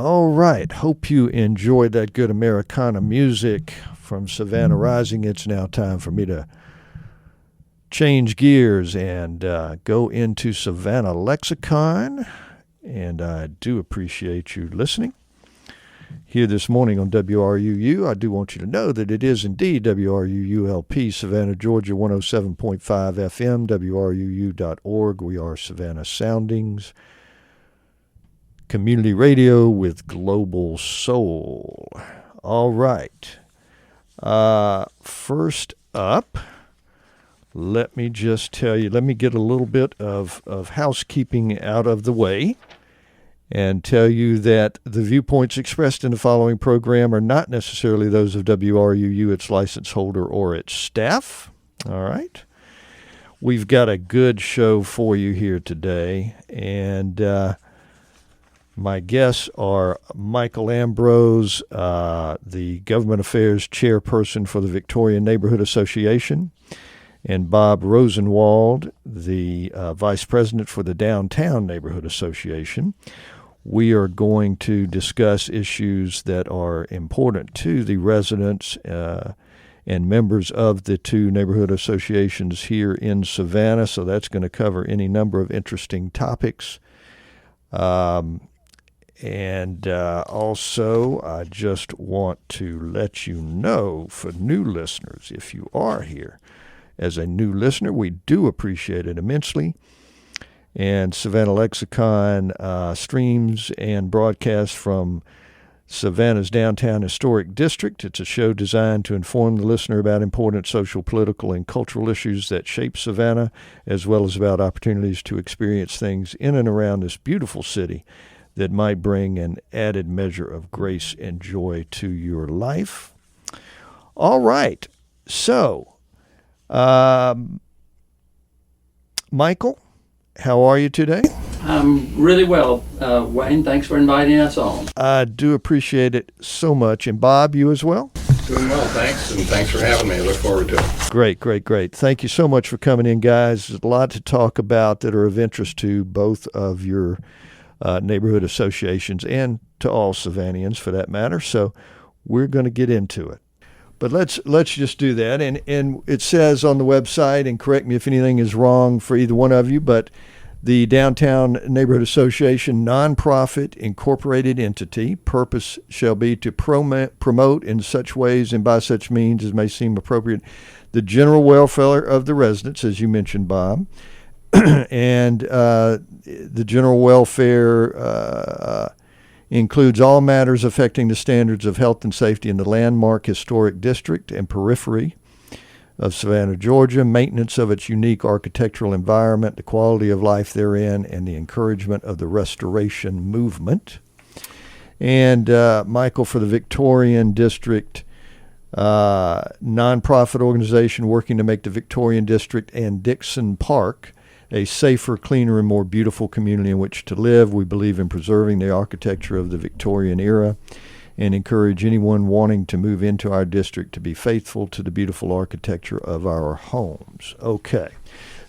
All right. Hope you enjoyed that good Americana music from Savannah Rising. It's now time for me to change gears and go into Savannah Lexicon. And I do appreciate you listening here this morning on WRUU. I do want you to know that it is indeed WRUU-LP, Savannah, Georgia, 107.5 FM, WRUU.org. We are Savannah Soundings, community radio with global soul. All right. First up, let me just tell you, let me get a little bit of housekeeping out of the way and tell you that the viewpoints expressed in the following program are not necessarily those of WRUU, its license holder, or its staff. All right. We've got a good show for you here today, and my guests are Michael Ambrose, the Government Affairs Chairperson for the Victorian Neighborhood Association, and Bob Rosenwald, the Vice President for the Downtown Neighborhood Association. We are going to discuss issues that are important to the residents and members of the two neighborhood associations here in Savannah, so that's going to cover any number of interesting topics. And also, I just want to let you know, for new listeners, if you are here as a new listener, we do appreciate it immensely. And Savannah Lexicon streams and broadcasts from Savannah's Downtown Historic District. It's a show designed to inform the listener about important social, political, and cultural issues that shape Savannah, as well as about opportunities to experience things in and around this beautiful city that might bring an added measure of grace and joy to your life. All right. So, Michael, how are you today? I'm really well, Wayne. Thanks for inviting us on. I do appreciate it so much. And Bob, you as well? Doing well, thanks, and thanks for having me. I look forward to it. Great. Thank you so much for coming in, guys. There's a lot to talk about that are of interest to both of your neighborhood associations and to all Savannians for that matter. So we're going to get into it. But let's just do that. And it says on the website, and correct me if anything is wrong for either one of you, but the Downtown Neighborhood Association, nonprofit incorporated entity, purpose shall be to promote in such ways and by such means as may seem appropriate the general welfare of the residents, as you mentioned, Bob, and the general welfare includes all matters affecting the standards of health and safety in the landmark historic district and periphery of Savannah, Georgia, maintenance of its unique architectural environment, the quality of life therein, and the encouragement of the restoration movement. And Michael, for the Victorian District, nonprofit organization working to make the Victorian District and Dixon Park a safer, cleaner, and more beautiful community in which to live. We believe in preserving the architecture of the Victorian era and encourage anyone wanting to move into our district to be faithful to the beautiful architecture of our homes. Okay.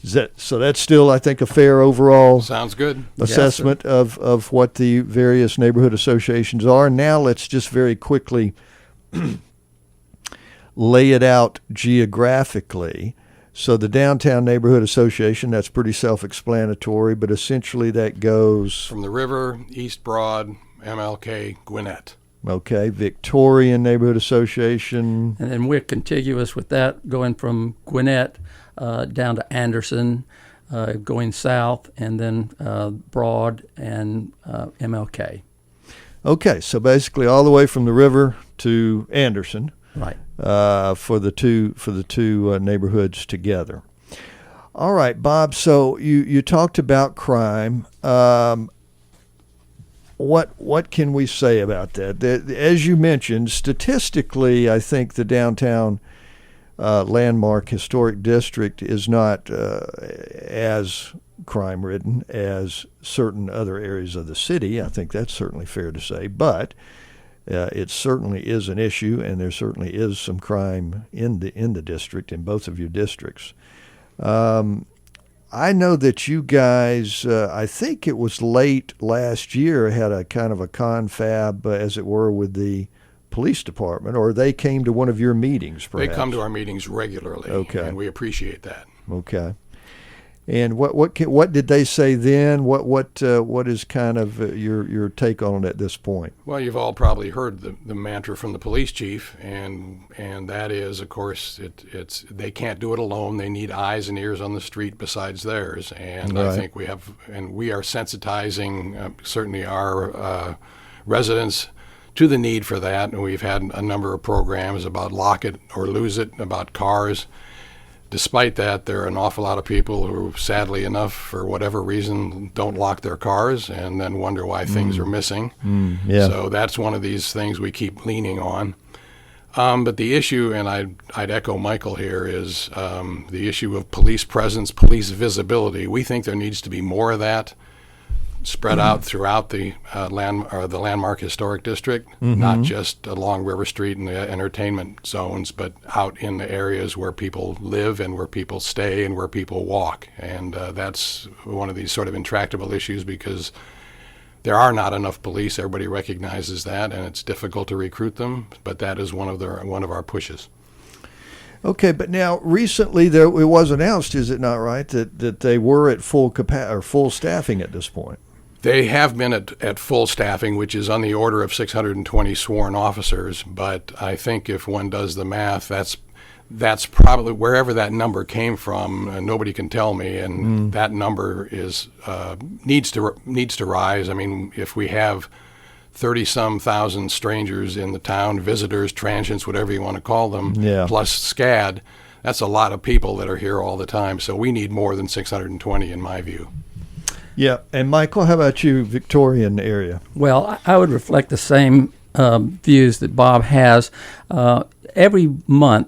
So that's still, I think, a fair overall Sounds good. assessment of what the various neighborhood associations are. Now let's just very quickly lay it out geographically. So the Downtown Neighborhood Association, that's pretty self-explanatory, but essentially that goes From the river, East Broad, MLK, Gwinnett. Okay, Victorian Neighborhood Association. And then we're contiguous with that, going from Gwinnett down to Anderson, going south, and then Broad and MLK. Okay, so basically all the way from the river to Anderson. Right. For the two neighborhoods together. All right, Bob. So you talked about crime. What can we say about that? As you mentioned, statistically, I think the downtown landmark historic district is not as crime-ridden as certain other areas of the city. I think that's certainly fair to say, but it certainly is an issue, and there certainly is some crime in the district, in both of your districts. I know that you guys, I think it was late last year, had a kind of a confab, as it were, with the police department, or they came to one of your meetings, perhaps. They come to our meetings regularly, Okay. and we appreciate that. Okay. And what did they say then? What is kind of your take on it at this point? Well, you've all probably heard the mantra from the police chief, and that is, of course, it's they can't do it alone. They need eyes and ears on the street besides theirs, and Right. I think we are sensitizing certainly our residents to the need for that, and we've had a number of programs about lock it or lose it, about cars. Despite that, there are an awful lot of people who, sadly enough, for whatever reason, don't lock their cars and then wonder why things are missing. Yeah. So that's one of these things we keep leaning on. But the issue, and I'd echo Michael here, is the issue of police presence, police visibility. We think there needs to be more of that spread out throughout the Landmark Historic District, not just along River Street and the entertainment zones, but out in the areas where people live and where people stay and where people walk. And that's one of these sort of intractable issues because there are not enough police. Everybody recognizes that, and it's difficult to recruit them. But that is one of our pushes. Okay, but now recently it was announced, is it not right, that they were at full staffing at this point? They have been at full staffing, which is on the order of 620 sworn officers. But I think if one does the math, that's probably wherever that number came from. Nobody can tell me, and that number is needs to rise. I mean, if we have 30-some thousand strangers in the town, visitors, transients, whatever you want to call them, Yeah. plus SCAD, that's a lot of people that are here all the time. So we need more than 620 in my view. Yeah. And Michael, how about you, Victorian area? Well, I would reflect the same views that Bob has. Every month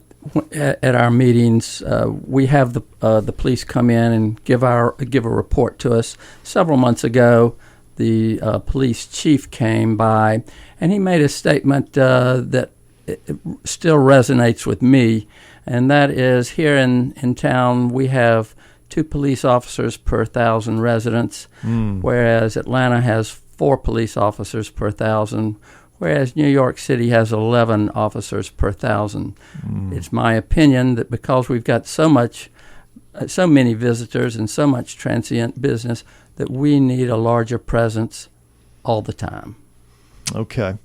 at our meetings, we have the police come in and give a report to us. Several months ago, the police chief came by, and he made a statement that it still resonates with me, and that is here in town we have 2 police officers per 1,000 residents, whereas Atlanta has 4 police officers per 1,000, whereas New York City has 11 officers per 1,000. It's my opinion that because we've got so many visitors and so much transient business, that we need a larger presence all the time. Okay.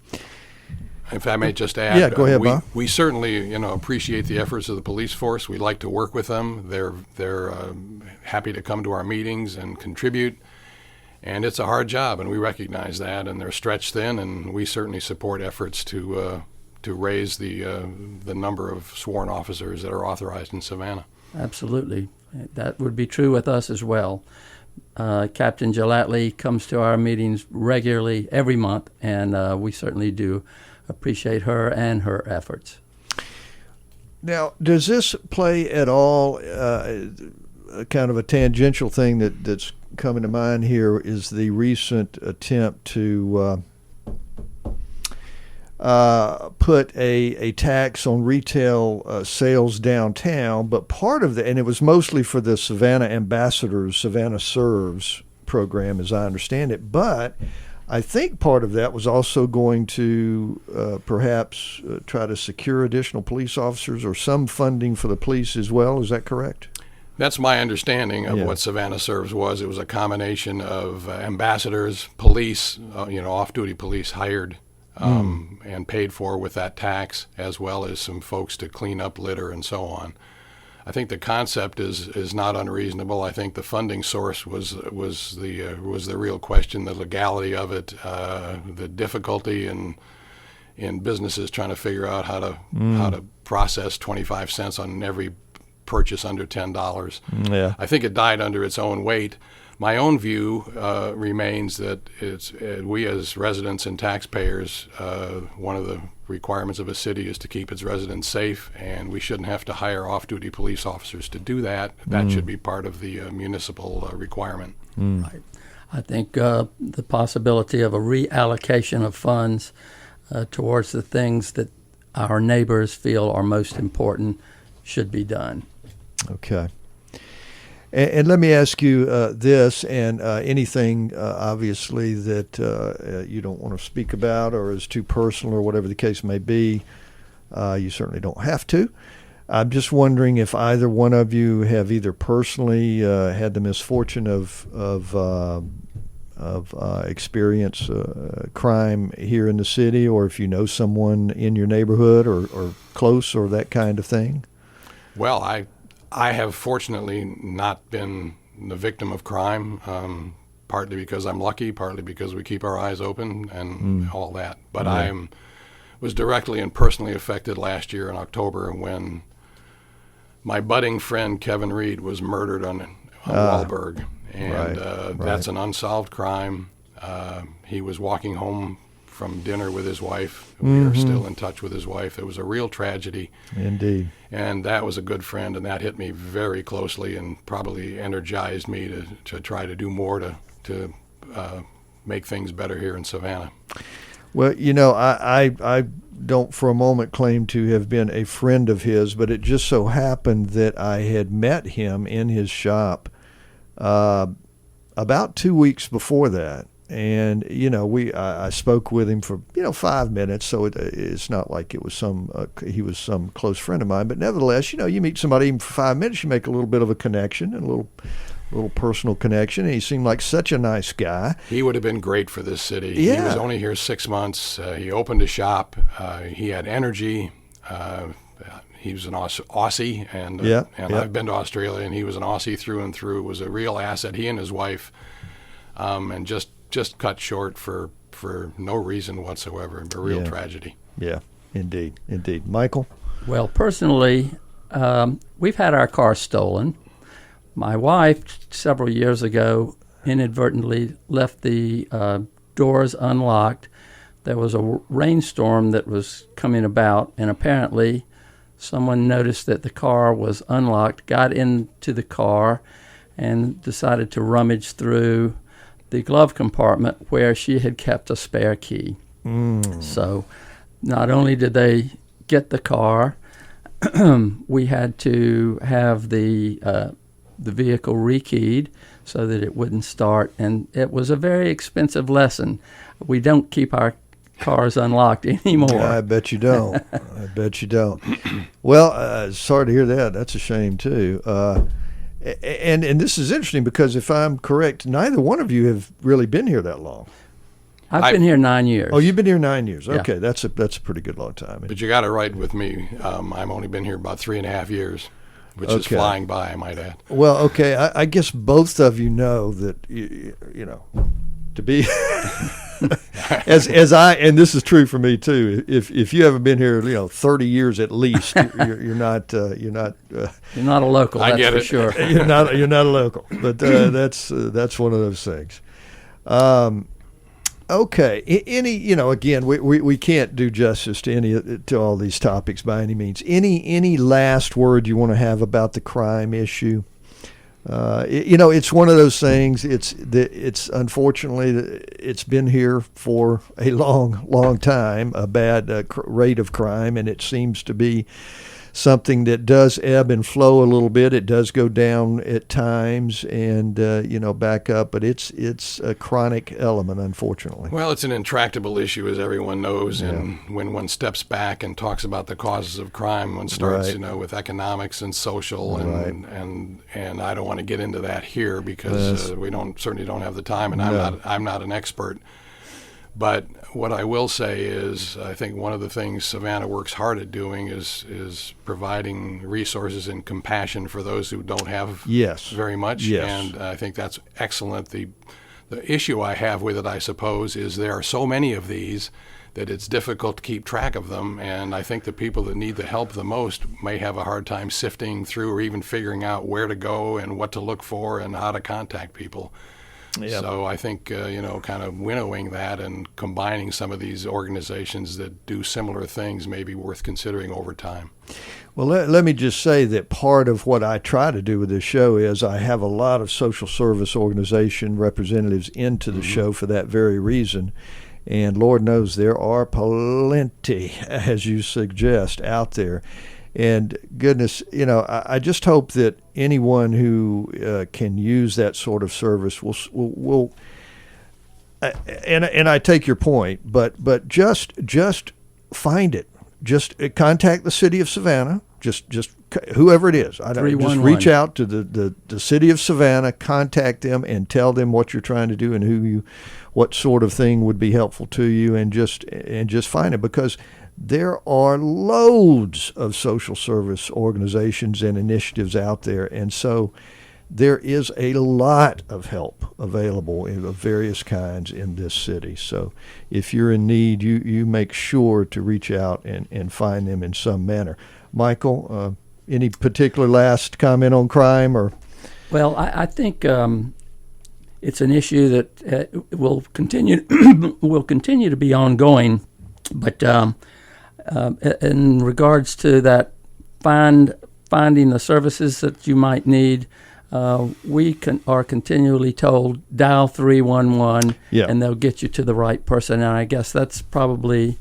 If I may just add, Yeah, go ahead, Bob. we certainly appreciate the efforts of the police force. We like to work with them. They're happy to come to our meetings and contribute, and it's a hard job, and we recognize that. And they're stretched thin, and we certainly support efforts to raise the number of sworn officers that are authorized in Savannah. Absolutely, that would be true with us as well. Captain Gelatley comes to our meetings regularly every month, and we certainly do appreciate her and her efforts. Now, does this play at all kind of a tangential thing that's coming to mind here is the recent attempt to put a tax on retail sales downtown, but part of and it was mostly for the Savannah Ambassadors, Savannah Serves program, as I understand it, but I think part of that was also going to perhaps try to secure additional police officers or some funding for the police as well. Is that correct? That's my understanding of Yeah. what Savannah Serves was. It was a combination of ambassadors, police, off-duty police hired and paid for with that tax, as well as some folks to clean up litter and so on. I think the concept is not unreasonable. I think the funding source was the real question, the legality of it, the difficulty in businesses trying to figure out how to process 25 cents on every purchase under $10. Yeah. I think it died under its own weight. My own view remains that we as residents and taxpayers, one of the requirements of a city is to keep its residents safe, and we shouldn't have to hire off-duty police officers to do that. That should be part of the municipal requirement. Right. I think the possibility of a reallocation of funds towards the things that our neighbors feel are most important should be done. Okay. And let me ask you this, and anything obviously that you don't want to speak about or is too personal or whatever the case may be, you certainly don't have to. I'm just wondering if either one of you have either personally had the misfortune of experience crime here in the city, or if you know someone in your neighborhood or close or that kind of thing. Well, I have fortunately not been the victim of crime, partly because I'm lucky, partly because we keep our eyes open and all that. But I was directly and personally affected last year in October when my budding friend Kevin Reed was murdered on Wahlberg. And that's an unsolved crime. He was walking home from dinner with his wife. We are still in touch with his wife. It was a real tragedy. Indeed. And that was a good friend, and that hit me very closely and probably energized me to try to do more to make things better here in Savannah. Well, you know, I don't for a moment claim to have been a friend of his, but it just so happened that I had met him in his shop about 2 weeks before that. And, you know, I spoke with him for, 5 minutes, so it's not like it was he was some close friend of mine. But nevertheless, you meet somebody even for 5 minutes, you make a little bit of a connection and a little personal connection. And he seemed like such a nice guy. He would have been great for this city. Yeah. He was only here 6 months. He opened a shop. He had energy. He was an Aussie, and I've been to Australia, and he was an Aussie through and through. It was a real asset. He and his wife, and just cut short for no reason whatsoever. A real tragedy. Yeah, indeed. Michael? Well, personally, we've had our car stolen. My wife, several years ago, inadvertently left the doors unlocked. There was a rainstorm that was coming about, and apparently someone noticed that the car was unlocked, got into the car, and decided to rummage through the glove compartment where she had kept a spare key. So not only did they get the car, we had to have the vehicle rekeyed so that it wouldn't start, and it was a very expensive lesson. We don't keep our cars unlocked anymore. I bet you don't. Well, sorry to hear that. That's a shame too. And this is interesting because if I'm correct, neither one of you have really been here that long. I've been here 9 years. Oh, you've been here 9 years. Okay, Yeah. that's a pretty good long time. But you got it right with me. I've only been here about 3.5 years, which is flying by, I might add. Well, okay, I guess both of you know that you know to be as I, and this is true for me too. If you haven't been here, 30 years at least, you're not You're not a local. I that's get for it. sure. you're not a local. But that's one of those things. Okay. Again, we can't do justice to all these topics by any means. Any last word you want to have about the crime issue? It's one of those things. It's unfortunately it's been here for a long time. A bad rate of crime, and it seems to be something that does ebb and flow a little bit. It does go down at times and back up, but it's a chronic element, unfortunately. Well, it's an intractable issue, as everyone knows, and when one steps back and talks about the causes of crime, one starts, with economics and social, and I don't want to get into that here because we certainly don't have the time, and I'm not an expert. But what I will say is, I think one of the things Savannah works hard at doing is providing resources and compassion for those who don't have very much. Yes. And I think that's excellent. The issue I have with it, I suppose, is there are so many of these that it's difficult to keep track of them. And I think the people that need the help the most may have a hard time sifting through or even figuring out where to go and what to look for and how to contact people. Yep. So I think, kind of winnowing that and combining some of these organizations that do similar things may be worth considering over time. Well, let me just say that part of what I try to do with this show is I have a lot of social service organization representatives into the show for that very reason. And Lord knows there are plenty, as you suggest, out there. And goodness, I just hope that anyone who can use that sort of service will and I take your point, but just find it. Just contact the city of Savannah. Just whoever it is. I don't just reach out to the city of Savannah, contact them, and tell them what you're trying to do and what sort of thing would be helpful to you, and just find it, because there are loads of social service organizations and initiatives out there, and so there is a lot of help available of various kinds in this city. So if you're in need, you make sure to reach out and find them in some manner. Michael, any particular last comment on crime? Or Well, I think it's an issue that will continue to be ongoing. But in regards to that, finding the services that you might need, we are continually told, dial 311, and they'll get you to the right person. And I guess that's probably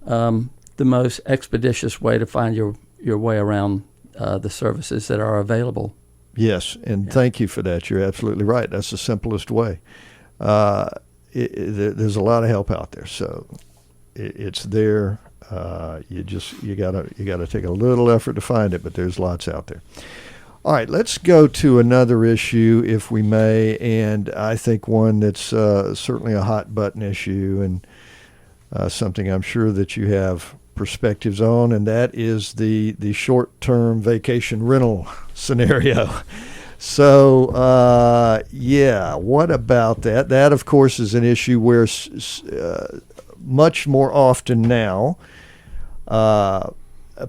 the most expeditious way to find your way around the services that are available. Yes, and thank you for that. You're absolutely right. That's the simplest way. There's a lot of help out there, so it's there. You gotta take a little effort to find it, but there's lots out there. All right, let's go to another issue, if we may, and I think one that's certainly a hot button issue, and something I'm sure that you have perspectives on, and that is the short-term vacation rental scenario. So, what about that? That, of course, is an issue where much more often now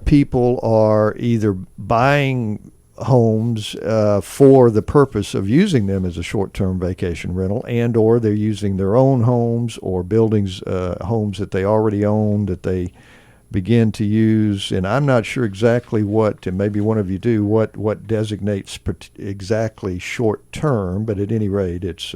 people are either buying homes for the purpose of using them as a short-term vacation rental, and or they're using their own homes or buildings, homes that they already own, that they begin to use. And I'm not sure exactly what, and maybe one of you do, what designates exactly short-term, but at any rate, it's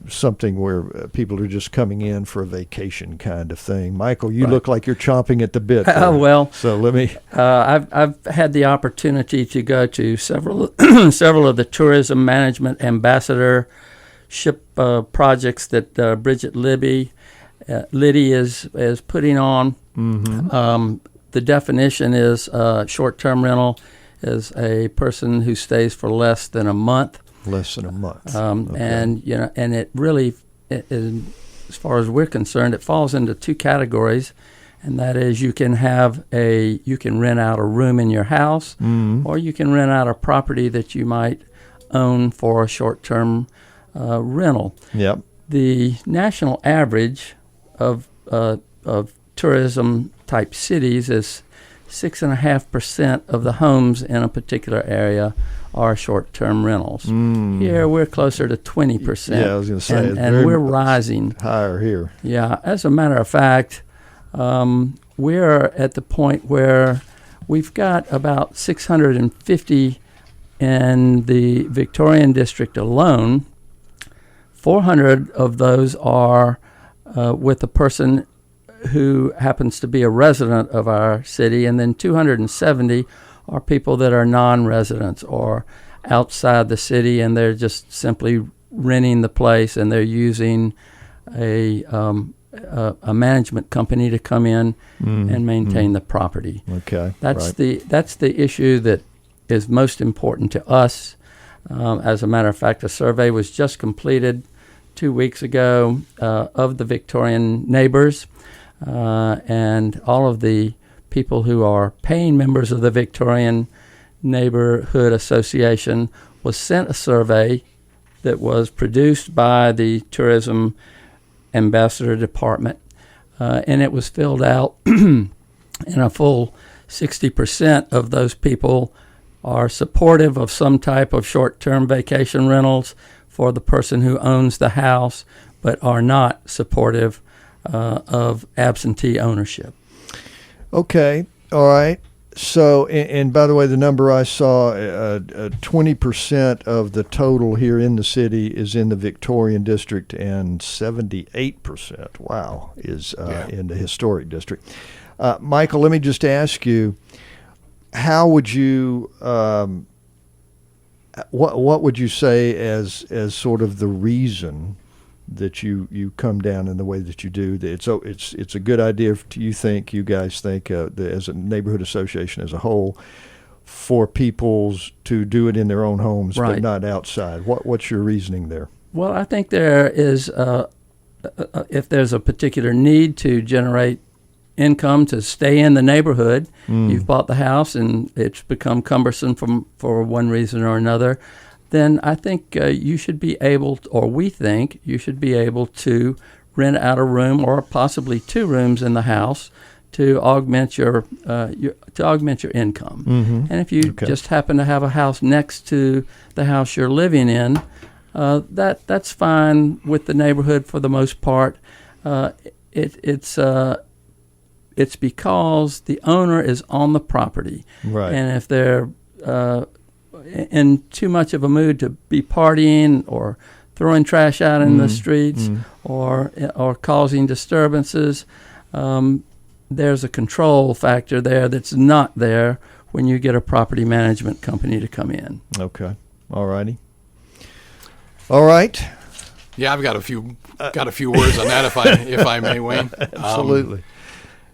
something where people are just coming in for a vacation kind of thing. Michael, you look like you're chomping at the bit. Well, so let me. I've had the opportunity to go to several of the tourism management ambassadorship projects that Bridget Liddy is putting on. Mm-hmm. The definition is short-term rental is a person who stays for less than a month. Less than a month. Okay. And it really, as far as we're concerned, it falls into two categories, and that is you can rent out a room in your house, or you can rent out a property that you might own for a short-term rental. Yep. The national average of tourism type cities is 6.5% of the homes in a particular area are short-term rentals. Here we're closer to 20%. Yeah, I was going to say, and we're rising higher here. Yeah, as a matter of fact, we're at the point where we've got about 650 in the Victorian district alone. 400 of those are with a person who happens to be a resident of our city, and then 270 are people that are non-residents or outside the city, and they're just simply renting the place, and they're using a management company to come in and maintain the property. Okay, that's the issue that is most important to us. As a matter of fact, a survey was just completed 2 weeks ago of the Victorian neighbors, and all of the people who are paying members of the Victorian Neighborhood Association was sent a survey that was produced by the Tourism Ambassador Department, and it was filled out, and a full 60% of those people are supportive of some type of short-term vacation rentals for the person who owns the house, but are not supportive of absentee ownership. Okay, all right. So, and by the way, the number I saw, 20% of the total here in the city is in the Victorian district, and 78%, wow, is in the historic district. Michael, let me just ask you, how would you, what would you say as sort of the reason that you come down in the way that you do? It's a good idea. You guys think, as a neighborhood association as a whole, for peoples to do it in their own homes, but not outside? What's your reasoning there? Well, I think there is, if there's a particular need to generate income to stay in the neighborhood, you've bought the house and it's become cumbersome for one reason or another, then I think you should be able, or we think you should be able to rent out a room or possibly 2 rooms in the house to augment your income. And if you just happen to have a house next to the house you're living in, that's fine with the neighborhood for the most part. It's because the owner is on the property, right? And if they're in too much of a mood to be partying or throwing trash out in the streets or causing disturbances, there's a control factor there that's not there when you get a property management company to come in. Okay. All righty. All right. Yeah, I've got a few words on that if I may, Wayne. Absolutely.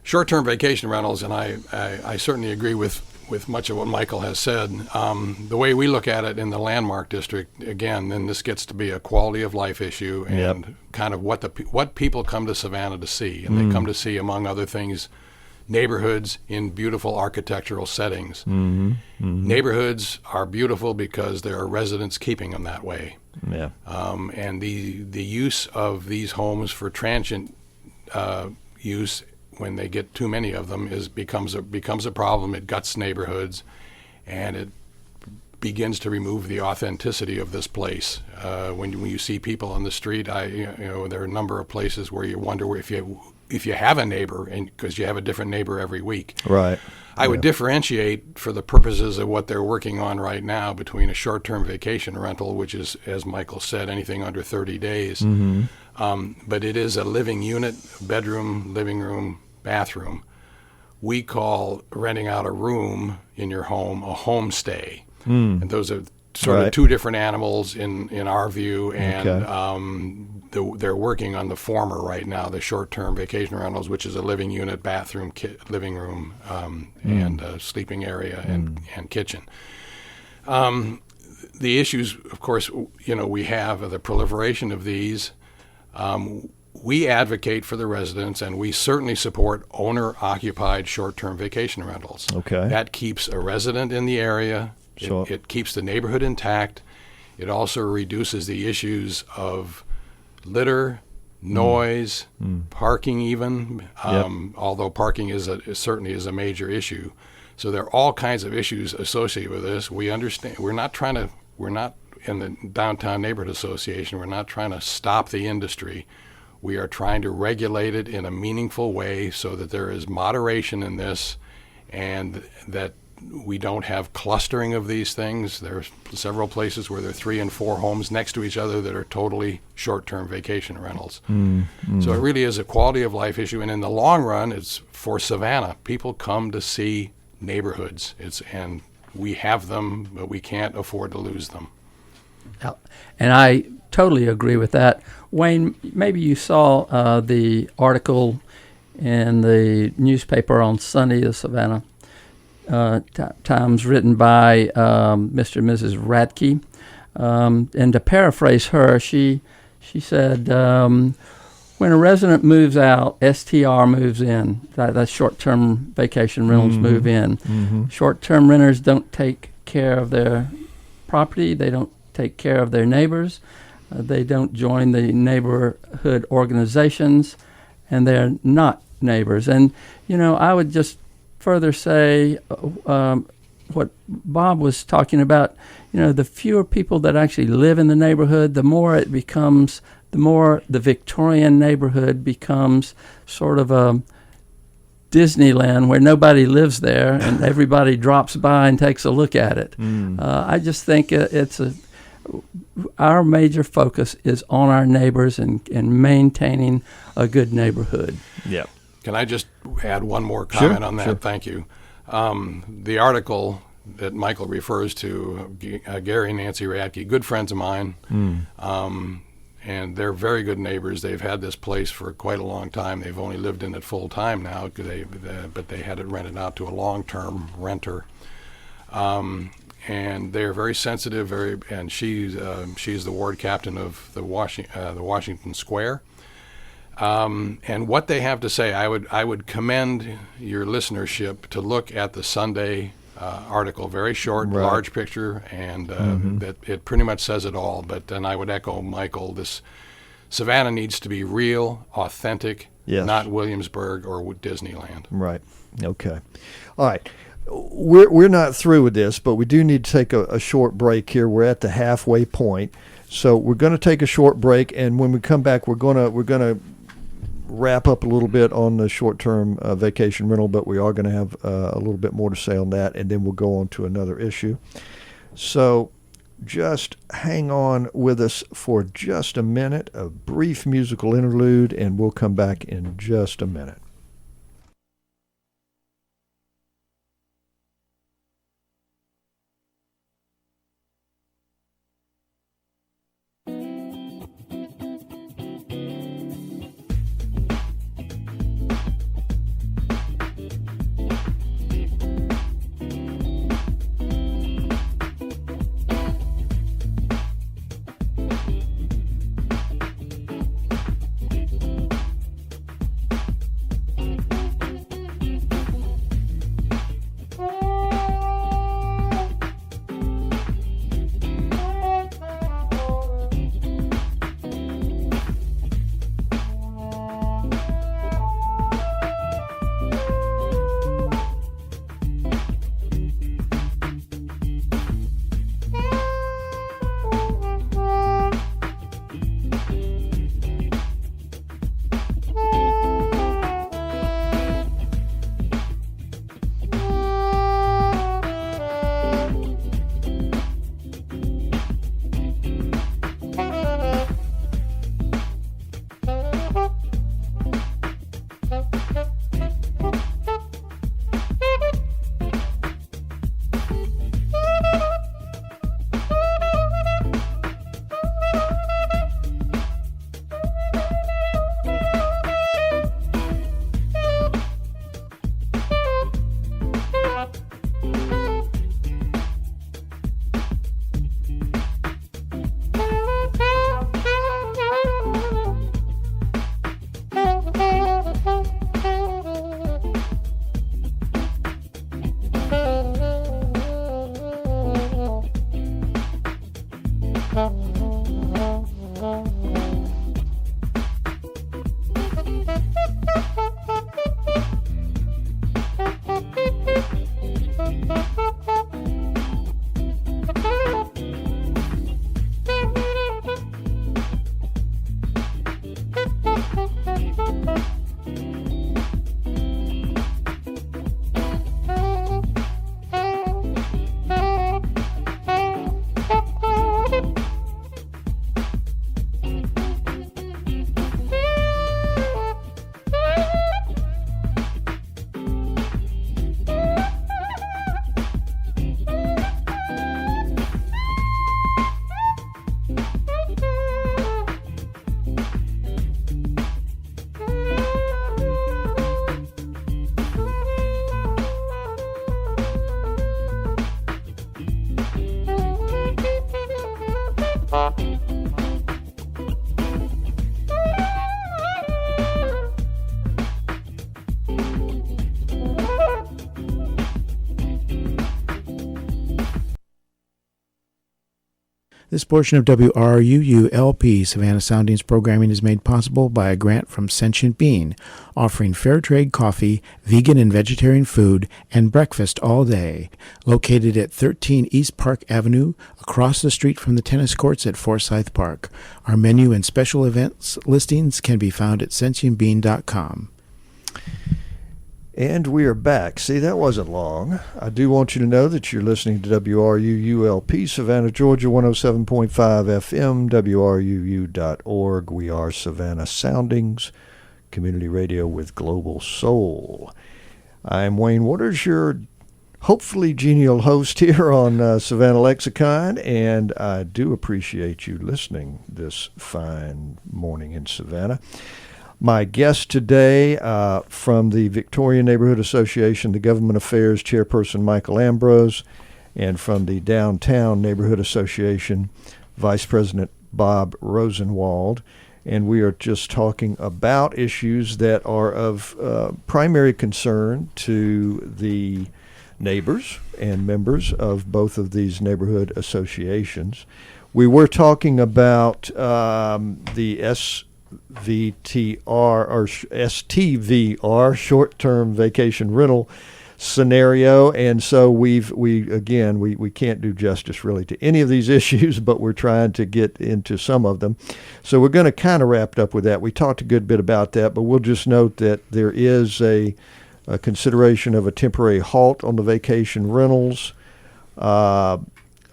Short-term vacation rentals, and I certainly agree with much of what Michael has said. The way we look at it in the Landmark District, again, then this gets to be a quality of life issue and kind of what people come to Savannah to see. And they come to see, among other things, neighborhoods in beautiful architectural settings. Neighborhoods are beautiful because there are residents keeping them that way. Yeah. And the use of these homes for transient use, when they get too many of them, becomes a problem. It guts neighborhoods, and it begins to remove the authenticity of this place. When you see people on the street, there are a number of places where you wonder if you have a neighbor, and because you have a different neighbor every week. Right. I would differentiate, for the purposes of what they're working on right now, between a short-term vacation rental, which is, as Michael said, anything under 30 days. But it is a living unit, bedroom, living room, bathroom. We call renting out a room in your home a homestay. And those are sort of two different animals in our view, and they're working on the former right now, the short-term vacation rentals, which is a living unit, bathroom, living room, and sleeping area and kitchen. The issues, of course, we have the proliferation of these. We advocate for the residents, and we certainly support owner-occupied short-term vacation rentals. Okay. That keeps a resident in the area. It keeps the neighborhood intact. It also reduces the issues of litter, noise, parking even, although parking certainly is a major issue. So there are all kinds of issues associated with this. We understand. We're not in the Downtown Neighborhood Association, we're not trying to stop the industry. We are trying to regulate it in a meaningful way so that there is moderation in this, and that we don't have clustering of these things. There are several places where there are 3 and 4 homes next to each other that are totally short-term vacation rentals. So it really is a quality of life issue, and in the long run, it's for Savannah. People come to see neighborhoods, and we have them, but we can't afford to lose them. And I totally agree with that. Wayne, maybe you saw the article in the newspaper on Sunday, the Savannah Times, written by Mr. and Mrs. Radke. And to paraphrase her, she said, when a resident moves out, STR moves in. That's short-term vacation rentals move in. Short-term renters don't take care of their property. They don't take care of their neighbors. They don't join the neighborhood organizations, and they're not neighbors. And, I would just further say what Bob was talking about, the fewer people that actually live in the neighborhood, the more the Victorian neighborhood becomes sort of a Disneyland where nobody lives there and everybody drops by and takes a look at it. I just think our major focus is on our neighbors and maintaining a good neighborhood. Yeah. Can I just add one more comment on that? Sure. Thank you. The article that Michael refers to, Gary and Nancy Radke, good friends of mine, and they're very good neighbors. They've had this place for quite a long time. They've only lived in it full time now, but they had it rented out to a long-term renter. And they're very sensitive. And she's the ward captain of the Washington Square. And what they have to say, I would commend your listenership to look at the Sunday article. Very short, Right. large picture, and that it pretty much says it all. But then I would echo Michael. This Savannah needs to be real, authentic, Yes. not Williamsburg or Disneyland. Right. Okay. All right. We're not through with this, but we do need to take a short break here. We're at the halfway point, so we're going to take a short break, and when we come back, we're going to wrap up a little bit on the short-term vacation rental, but we are going to have a little bit more to say on that, and then we'll go on to another issue. So just hang on with us for just a minute, a brief musical interlude, and we'll come back in just a minute. This portion of WRUU-LP Savannah Soundings programming is made possible by a grant from Sentient Bean, offering fair trade coffee, vegan and vegetarian food, and breakfast all day. Located at 13 East Park Avenue, across the street from the tennis courts at Forsyth Park. Our menu and special events listings can be found at sentientbean.com. And we are back. See, that wasn't long. I do want you to know that you're listening to WRUU-LP, Savannah, Georgia, 107.5 FM, WRUU.org. We are Savannah Soundings, Community Radio with Global Soul. I'm Wayne Waters, your hopefully genial host here on Savannah Lexicon, and I do appreciate you listening this fine morning in Savannah. My guest today from the Victorian Neighborhood Association, the Government Affairs Chairperson Michael Ambrose, and from the Downtown Neighborhood Association, Vice President Bob Rosenwald. And we are just talking about issues that are of primary concern to the neighbors and members of both of these neighborhood associations. We were talking about the SVTR or STVR, short-term vacation rental scenario, and so we can't do justice really to any of these issues, but we're trying to get into some of them. So we're going to kind of wrap up with that. We talked a good bit about that, but we'll just note that there is a consideration of a temporary halt on the vacation rentals by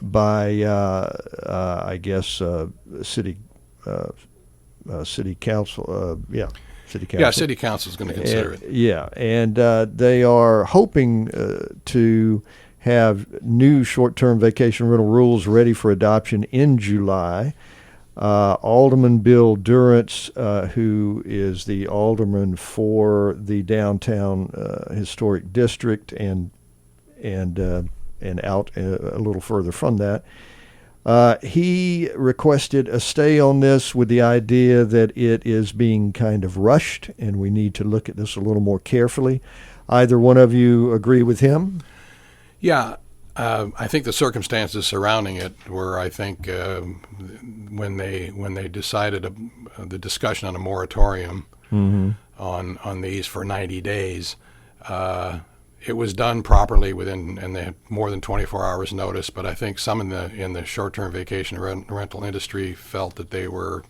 I guess city council. City council. Yeah, city council is going to consider it. Yeah, and they are hoping to have new short-term vacation rental rules ready for adoption in July. Alderman Bill Durrance, who is the alderman for the downtown historic district and out a little further from that, he requested a stay on this with the idea that it is being kind of rushed and we need to look at this a little more carefully. Either one of you agree with him? Yeah, I think the circumstances surrounding it were, I think, when they decided the discussion on a moratorium on these for 90 days, it was done properly and they had more than 24 hours notice. But I think some in the short-term vacation rental industry felt that they were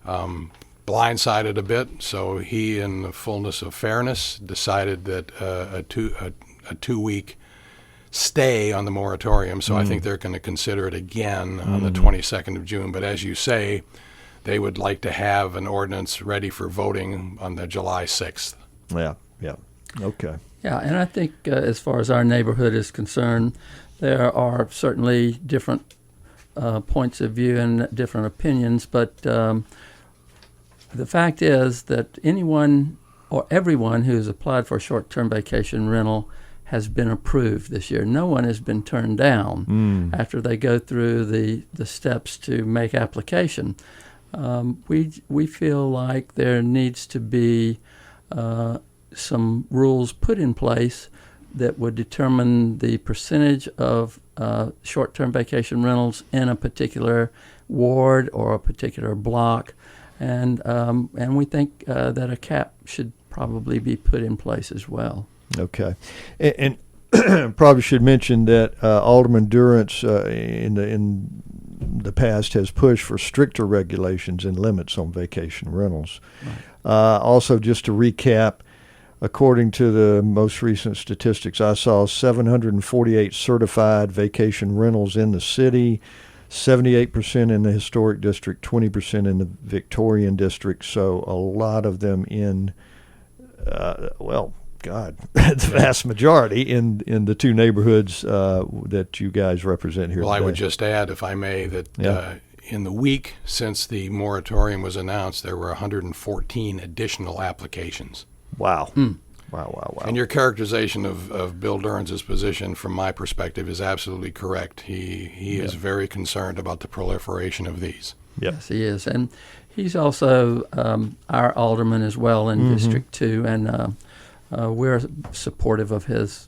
blindsided a bit. So he, in the fullness of fairness, decided that a 2-week stay on the moratorium. So I think they're going to consider it again on the 22nd of June. But as you say, they would like to have an ordinance ready for voting on the July 6th. Yeah. Okay. Yeah, and I think as far as our neighborhood is concerned, there are certainly different points of view and different opinions, but the fact is that anyone or everyone who has applied for a short-term vacation rental has been approved this year. No one has been turned down after they go through the steps to make application. We feel like there needs to be some rules put in place that would determine the percentage of short-term vacation rentals in a particular ward or a particular block, and we think that a cap should probably be put in place as well. Okay, and probably should mention that Alderman Durrance in the past has pushed for stricter regulations and limits on vacation rentals. Right. Also, just to recap, according to the most recent statistics I saw, 748 certified vacation rentals in the city, 78% in the historic district, 20% in the Victorian district. So a lot of them in, the vast majority in the two neighborhoods that you guys represent here. Well, today. I would just add, if I may, that in the week since the moratorium was announced, there were 114 additional applications. Wow. Wow. And your characterization of Bill Durrance's position, from my perspective, is absolutely correct. He is very concerned about the proliferation of these. Yep. Yes, he is. And he's also our alderman as well in District 2, and we're supportive of his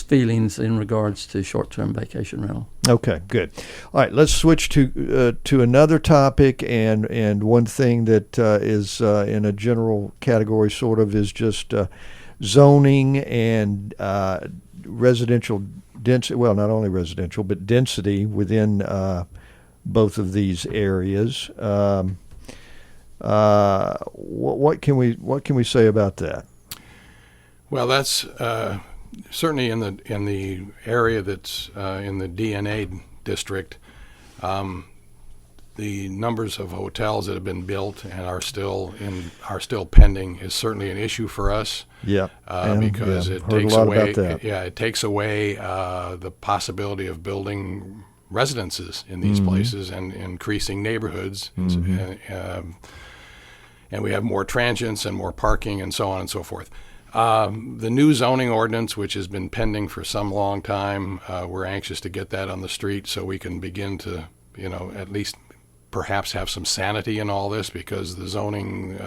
feelings in regards to short-term vacation rental. Okay, good. All right, let's switch to another topic, and one thing that is in a general category, sort of, is just zoning and residential density. Well, not only residential, but density within both of these areas. What can we say about that? Well, that's certainly in the area that's in the DNA district. the numbers of hotels that have been built and are still pending is certainly an issue for us. Yeah, because it heard takes a lot away about that. it takes away the possibility of building residences in these places and increasing neighborhoods. And we have more transients and more parking and so on and so forth. The new zoning ordinance, which has been pending for some long time, we're anxious to get that on the street so we can begin to, at least perhaps have some sanity in all this, because the zoning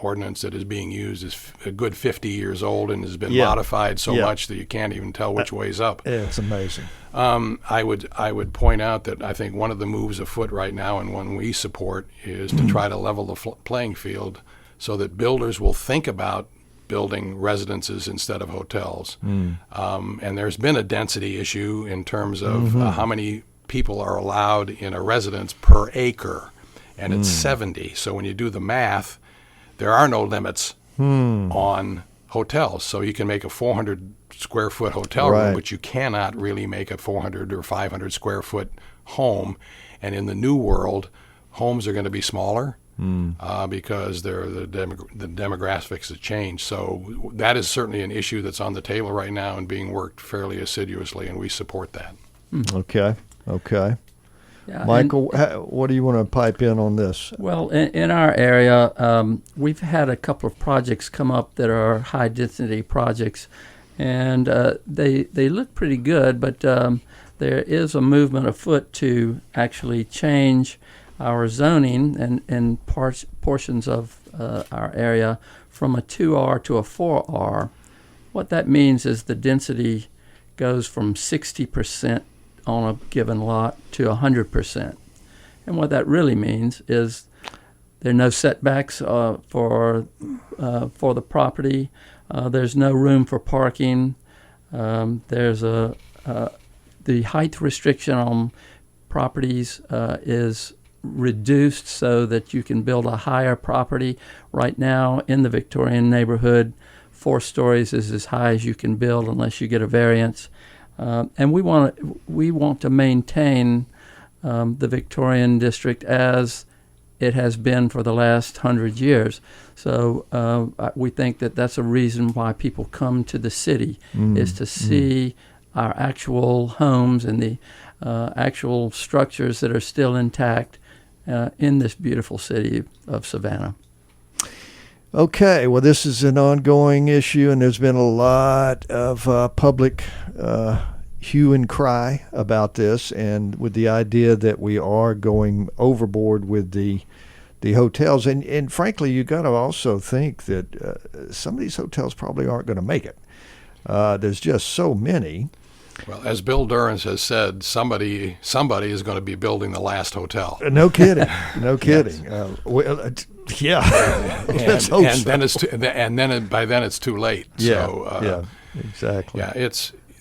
ordinance that is being used is a good 50 years old and has been modified so much that you can't even tell which way's up. It's amazing. I would point out that I think one of the moves afoot right now, and one we support, is to try to level the playing field so that builders will think about building residences instead of hotels. And there's been a density issue in terms of how many people are allowed in a residence per acre, and it's 70. So when you do the math, there are no limits on hotels. So you can make a 400 square foot hotel room, but you cannot really make a 400 or 500 square foot home. And in the new world, homes are going to be smaller because the demographics have changed. So that is certainly an issue that's on the table right now and being worked fairly assiduously, and we support that. Okay. Yeah, Michael, what do you want to pipe in on this? Well, in our area, we've had a couple of projects come up that are high-density projects, and they look pretty good, but there is a movement afoot to actually change our zoning and portions of our area from a 2R to a 4R. What that means is the density goes from 60% on a given lot to 100%. And what that really means is there are no setbacks for the property. There's no room for parking. There's the height restriction on properties is reduced so that you can build a higher property. Right now in the Victorian neighborhood, 4 stories is as high as you can build unless you get a variance. And we want to maintain the Victorian district as it has been for the last 100 years. So we think that that's a reason why people come to the city, is to see our actual homes and the actual structures that are still intact in this beautiful city of Savannah. Okay, well, this is an ongoing issue, and there's been a lot of public hue and cry about this, and with the idea that we are going overboard with the hotels. And frankly, you got to also think that some of these hotels probably aren't going to make it. There's just so many. Well, as Bill Durrance has said, somebody is going to be building the last hotel. No kidding. No kidding. Yeah. Let's hope so. Then by then it's too late. Yeah. So, yeah. Exactly. Yeah.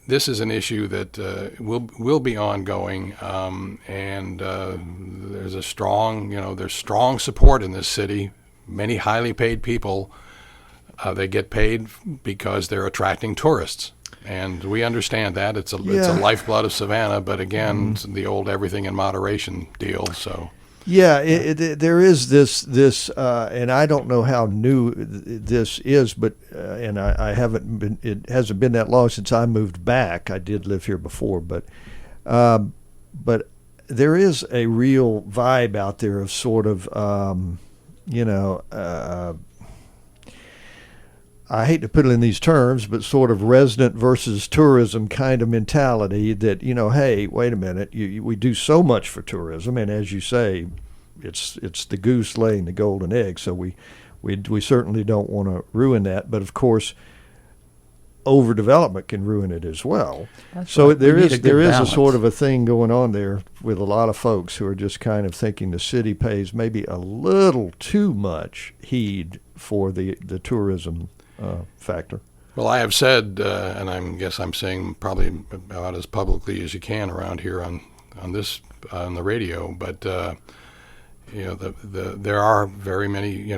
This is an issue that will be ongoing, and there's strong support in this city. Many highly paid people, they get paid because they're attracting tourists. And we understand that. It's a lifeblood of Savannah, but again, it's the old everything in moderation deal. So, yeah, there is this, and I don't know how new this is, but and I haven't been. It hasn't been that long since I moved back. I did live here before, but there is a real vibe out there of sort of, I hate to put it in these terms, but sort of resident versus tourism kind of mentality that, hey, wait a minute, we do so much for tourism, and as you say, it's the goose laying the golden egg, so we certainly don't want to ruin that, but of course, overdevelopment can ruin it as well. That's so right. there is balance. a sort of a thing going on there with a lot of folks who are just kind of thinking the city pays maybe a little too much heed for the tourism factor. Well, I have said, and I guess I'm saying probably about as publicly as you can around here on the radio, but there are very many.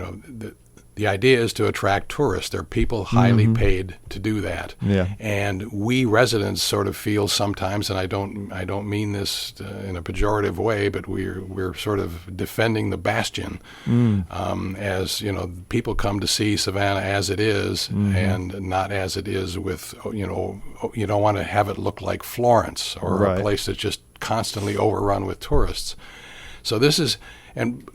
the idea is to attract tourists. There are people highly paid to do that. Yeah. And we residents sort of feel sometimes, and I don't mean this in a pejorative way, but we're sort of defending the bastion. As people come to see Savannah as it is, and not as it is with, you don't want to have it look like Florence or Right. a place that's just constantly overrun with tourists. So this is,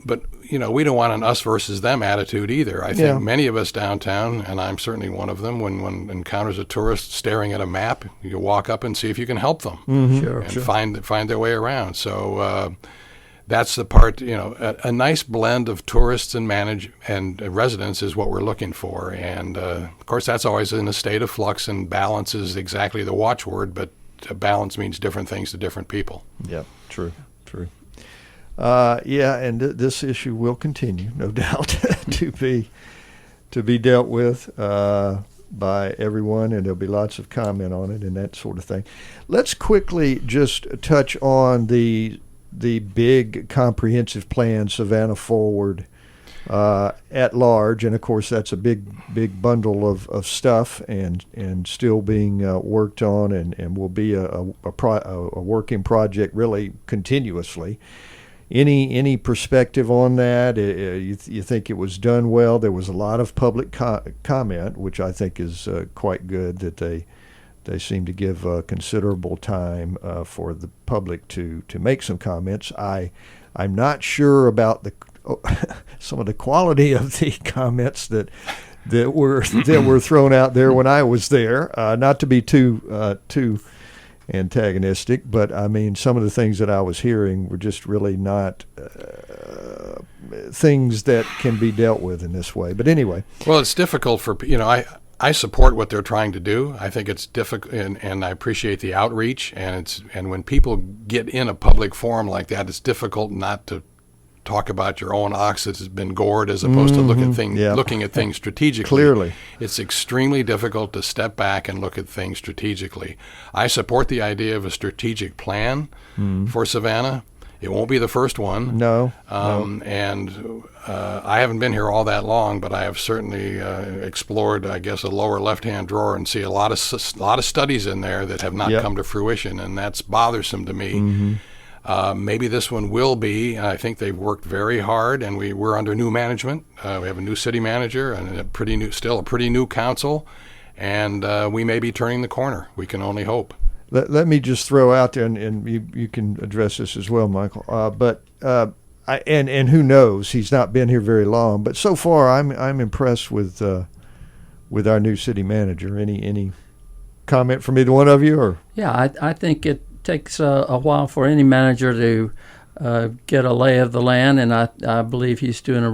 but we don't want an us versus them attitude either. I think many of us downtown, and I'm certainly one of them, when encounters a tourist staring at a map, you walk up and see if you can help them and find their way around. So that's the part, a nice blend of tourists and residents is what we're looking for. And of course, that's always in a state of flux, and balance is exactly the watchword, but balance means different things to different people. Yeah, true. And this issue will continue, no doubt, to be dealt with by everyone, and there'll be lots of comment on it and that sort of thing. Let's quickly just touch on the big comprehensive plan, Savannah Forward, at large, and of course that's a big bundle of stuff and still being worked on, and will be a working project really continuously. Any perspective on that? You think it was done well? There was a lot of public comment, which I think is quite good, that they seem to give considerable time for the public to make some comments. I'm not sure about some of the quality of the comments that were thrown out there when I was there. Not to be too antagonistic, but I mean, some of the things that I was hearing were just really not things that can be dealt with in this way. But anyway. Well, it's difficult for, I support what they're trying to do. I think it's difficult, and I appreciate the outreach, and when people get in a public forum like that, it's difficult not to talk about your own ox that has been gored, as opposed to looking at things strategically. Clearly. It's extremely difficult to step back and look at things strategically. I support the idea of a strategic plan for Savannah. It won't be the first one. No. And I haven't been here all that long, but I have certainly explored, I guess, a lower left-hand drawer and see a lot of studies in there that have not come to fruition, and that's bothersome to me. Maybe this one will be. I think they've worked very hard, and we're under new management. We have a new city manager and a pretty new council, and we may be turning the corner. We can only hope. Let me just throw out there, and you can address this as well, Michael. And who knows? He's not been here very long, but so far I'm impressed with our new city manager. Any comment from either one of you? Or I think it takes a while for any manager to get a lay of the land, and I believe he's doing a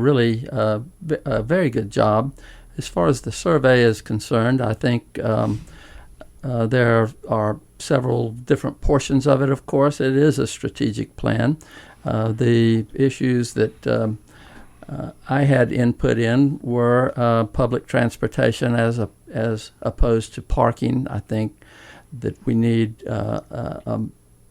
very good job. As far as the survey is concerned, I think there are several different portions of it. Of course, it is a strategic plan. The issues that I had input in were public transportation as opposed to parking. I think that we need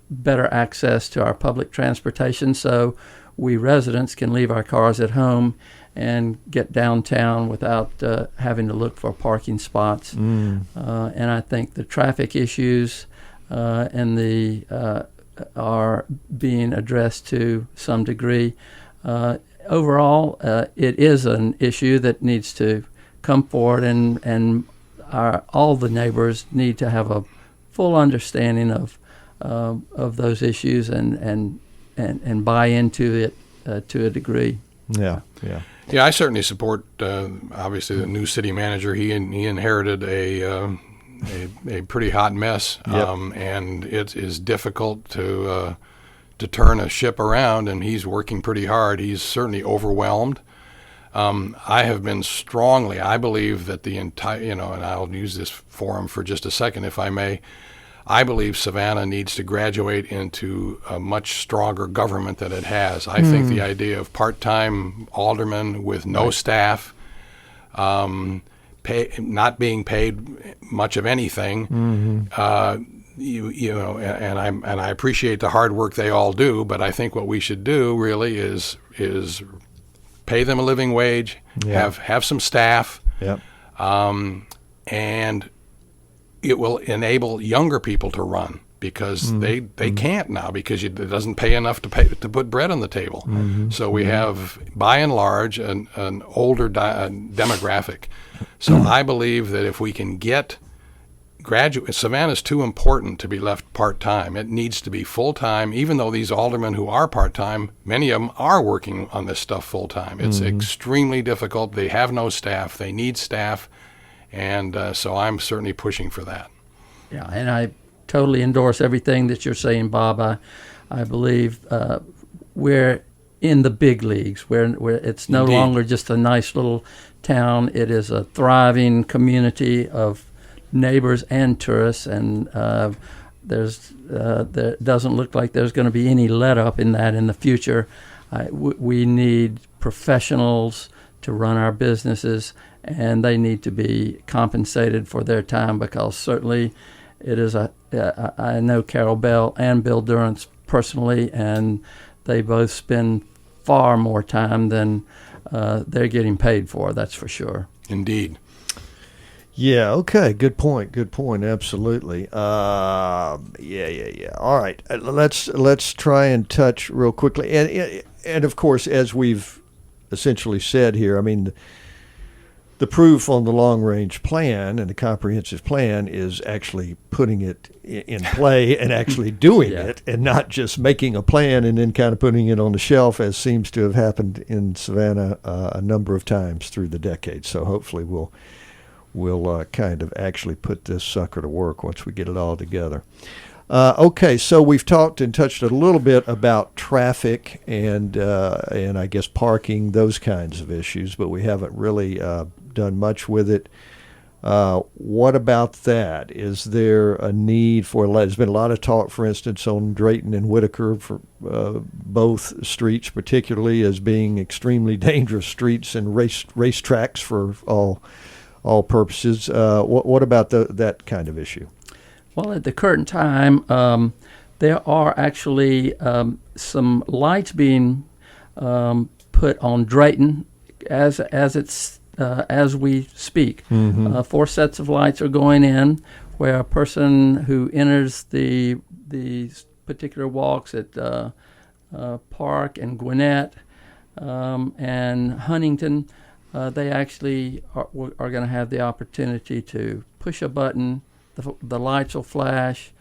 better access to our public transportation so we residents can leave our cars at home and get downtown without having to look for parking spots. And I think the traffic issues are being addressed to some degree. Overall, it is an issue that needs to come forward, and all the neighbors need to have a full understanding of those issues and buy into it to a degree. Yeah. I certainly support obviously the new city manager. He inherited a pretty hot mess, and it is difficult to turn a ship around, and he's working pretty hard. He's certainly overwhelmed. I have been I believe that the entire, and I'll use this forum for just a second if I may, I believe Savannah needs to graduate into a much stronger government than it has. I think the idea of part-time aldermen with no staff, not being paid much of anything, and I appreciate the hard work they all do, but I think what we should do really is pay them a living wage, Yeah. have some staff, Yep. and it will enable younger people to run because they can't now because it doesn't pay enough to put bread on the table. So we have, by and large, an older demographic. So I believe that if we can get Savannah's too important to be left part-time. It needs to be full-time, even though these aldermen who are part-time, many of them are working on this stuff full-time. It's extremely difficult. They have no staff. They need staff. And so I'm certainly pushing for that. Yeah, and I totally endorse everything that you're saying, Bob. I believe we're in the big leagues, where it's no Indeed. longer just a nice little town. It is a thriving community of neighbors and tourists, and there doesn't look like there's going to be any let up in that in the future. We need professionals to run our businesses, and they need to be compensated for their time, because certainly it is I know Carol Bell and Bill Durrance personally, and they both spend far more time than they're getting paid for, that's for sure. Indeed. Yeah. Okay. Good point. Absolutely. Yeah. All right. Let's try and touch real quickly, and of course, as we've essentially said here, I mean, the proof on the long range plan and the comprehensive plan is actually putting it in play and actually doing it, and not just making a plan and then kind of putting it on the shelf, as seems to have happened in Savannah a number of times through the decades. So hopefully we'll kind of actually put this sucker to work once we get it all together. Okay, so we've talked and touched a little bit about traffic and I guess parking, those kinds of issues, but we haven't really done much with it. What about that? Is there a need for? There's been a lot of talk, for instance, on Drayton and Whitaker, for both streets, particularly as being extremely dangerous streets and race tracks for all purposes. What about that kind of issue? Well, at the current time, there are actually some lights being put on Drayton as we speak. 4 sets of lights are going in, where a person who enters the particular walks at Park and Gwinnett and Huntington, they actually are going to have the opportunity to push a button. The lights will flash.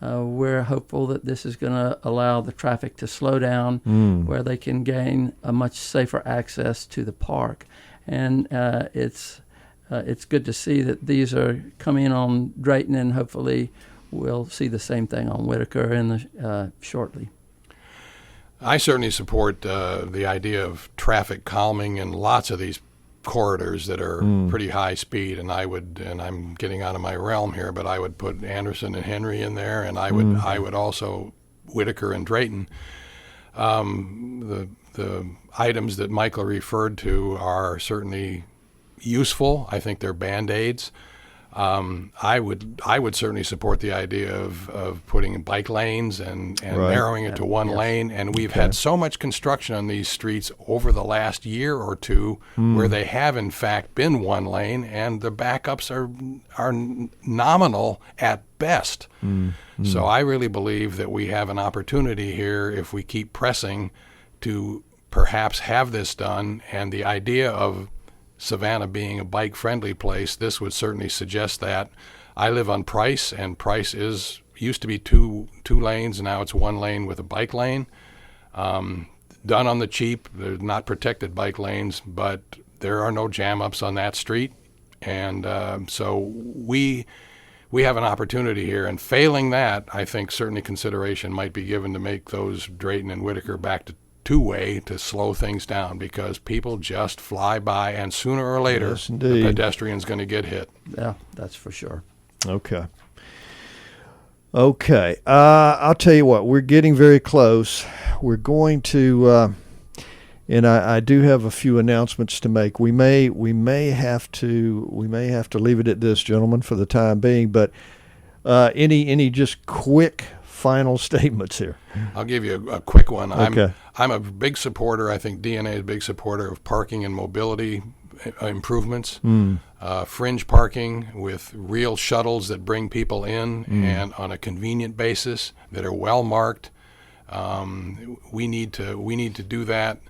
We're hopeful that this is going to allow the traffic to slow down, where they can gain a much safer access to the park. And it's good to see that these are coming on Drayton, and hopefully we'll see the same thing on Whitaker shortly. I certainly support the idea of traffic calming in lots of these corridors that are pretty high speed, and I'm getting out of my realm here, but I would put Anderson and Henry in there, and I would also Whitaker and Drayton. The items that Michael referred to are certainly useful. I think they're Band-Aids. I would certainly support the idea of putting bike lanes and narrowing it to one lane. And we've had so much construction on these streets over the last year or two where they have in fact been one lane, and the backups are nominal at best. So I really believe that we have an opportunity here, if we keep pressing, to perhaps have this done. And the idea of Savannah being a bike-friendly place, this would certainly suggest that. I live on Price, and Price used to be two lanes, and now it's one lane with a bike lane. Done on the cheap. They're not protected bike lanes, but there are no jam-ups on that street. And so we have an opportunity here, and failing that, I think certainly consideration might be given to make those Drayton and Whitaker back to two-way to slow things down, because people just fly by, and sooner or later the pedestrian's going to get hit. Yeah, that's for sure. Okay. I'll tell you what, we're getting very close. We're going to and I do have a few announcements to make. We may have to leave it at this, gentlemen, for the time being, but any just quick final statements here. I'll give you a quick one. Okay. I'm a big supporter. I think DNA is a big supporter of parking and mobility improvements. Fringe parking with real shuttles that bring people in and on a convenient basis that are well marked. We need to do that.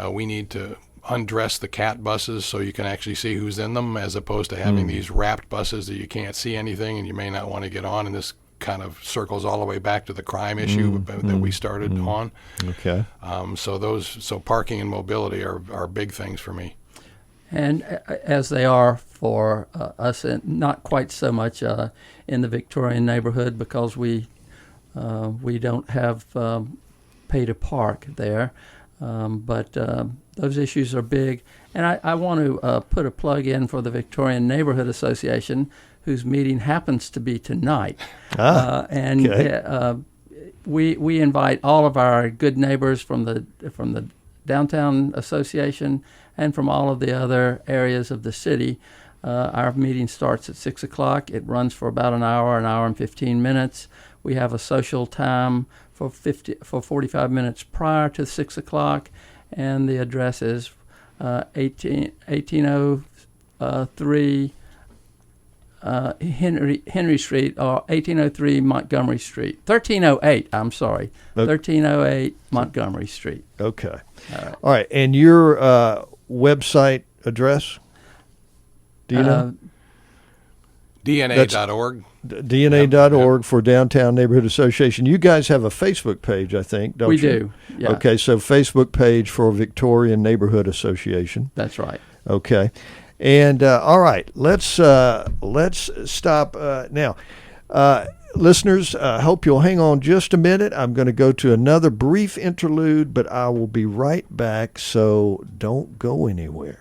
We need to undress the cat buses so you can actually see who's in them, as opposed to having these wrapped buses that you can't see anything and you may not want to get on. And this kind of circles all the way back to the crime issue that we started on. Okay. So parking and mobility are big things for me. And as they are for us, and not quite so much in the Victorian neighborhood, because we don't have pay to park there. But those issues are big. And I want to put a plug in for the Victorian Neighborhood Association, whose meeting happens to be tonight. We invite all of our good neighbors from the Downtown Association and from all of the other areas of the city. Our meeting starts at 6 o'clock. It runs for about an hour and 15 minutes. We have a social time for 45 minutes prior to 6 o'clock, and the address is 1803 Henry Street, or 1803 Montgomery Street. 1308, I'm sorry. 1308 Montgomery Street. Okay. All right. And your website address? Do you know? DNA.org. DNA.org for Downtown Neighborhood Association. You guys have a Facebook page, I think, don't you? We do, yeah. Okay, so Facebook page for Victorian Neighborhood Association. That's right. Okay. And all right, let's stop now. Listeners, I hope you'll hang on just a minute. I'm going to go to another brief interlude, but I will be right back, so don't go anywhere.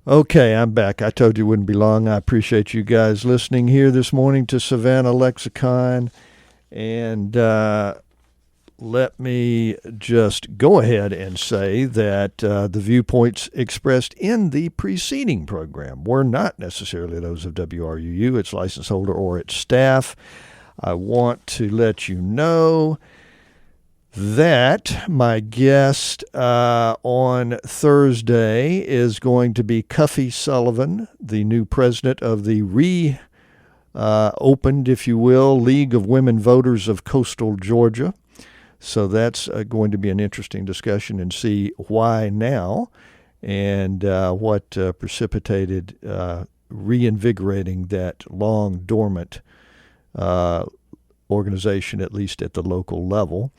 Okay, I'm back. I told you it wouldn't be long. I appreciate you guys listening here this morning to Savannah Lexicon. And let me just go ahead and say that the viewpoints expressed in the preceding program were not necessarily those of WRUU, its license holder, or its staff. I want to let you know that my guest on Thursday is going to be Cuffy Sullivan, the new president of the reopened, if you will, League of Women Voters of Coastal Georgia. So that's going to be an interesting discussion, and see why now and what precipitated reinvigorating that long dormant organization, at least at the local level.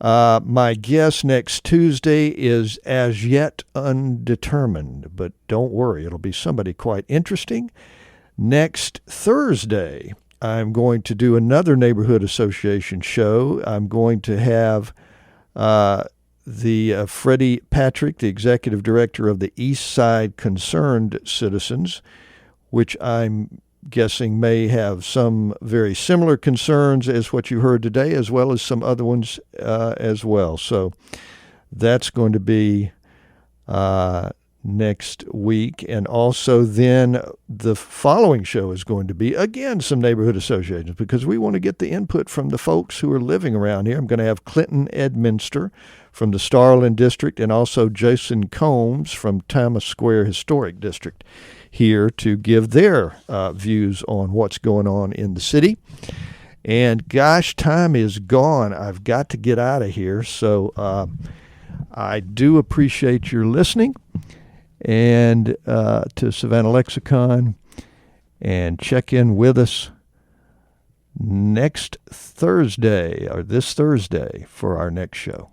My guest next Tuesday is as yet undetermined, but don't worry, it'll be somebody quite interesting. Next Thursday, I'm going to do another neighborhood association show. I'm going to have Freddie Patrick, the executive director of the East Side Concerned Citizens, which I'm guessing may have some very similar concerns as what you heard today, as well as some other ones as well. So that's going to be next week. And also then the following show is going to be, again, some neighborhood associations, because we want to get the input from the folks who are living around here. I'm going to have Clinton Edminster from the Starland District and also Jason Combs from Thomas Square Historic District here to give their views on what's going on in the city. And gosh, time is gone. I've got to get out of here. So I do appreciate your listening and to Savannah Lexicon, and check in with us next Thursday or this Thursday for our next show.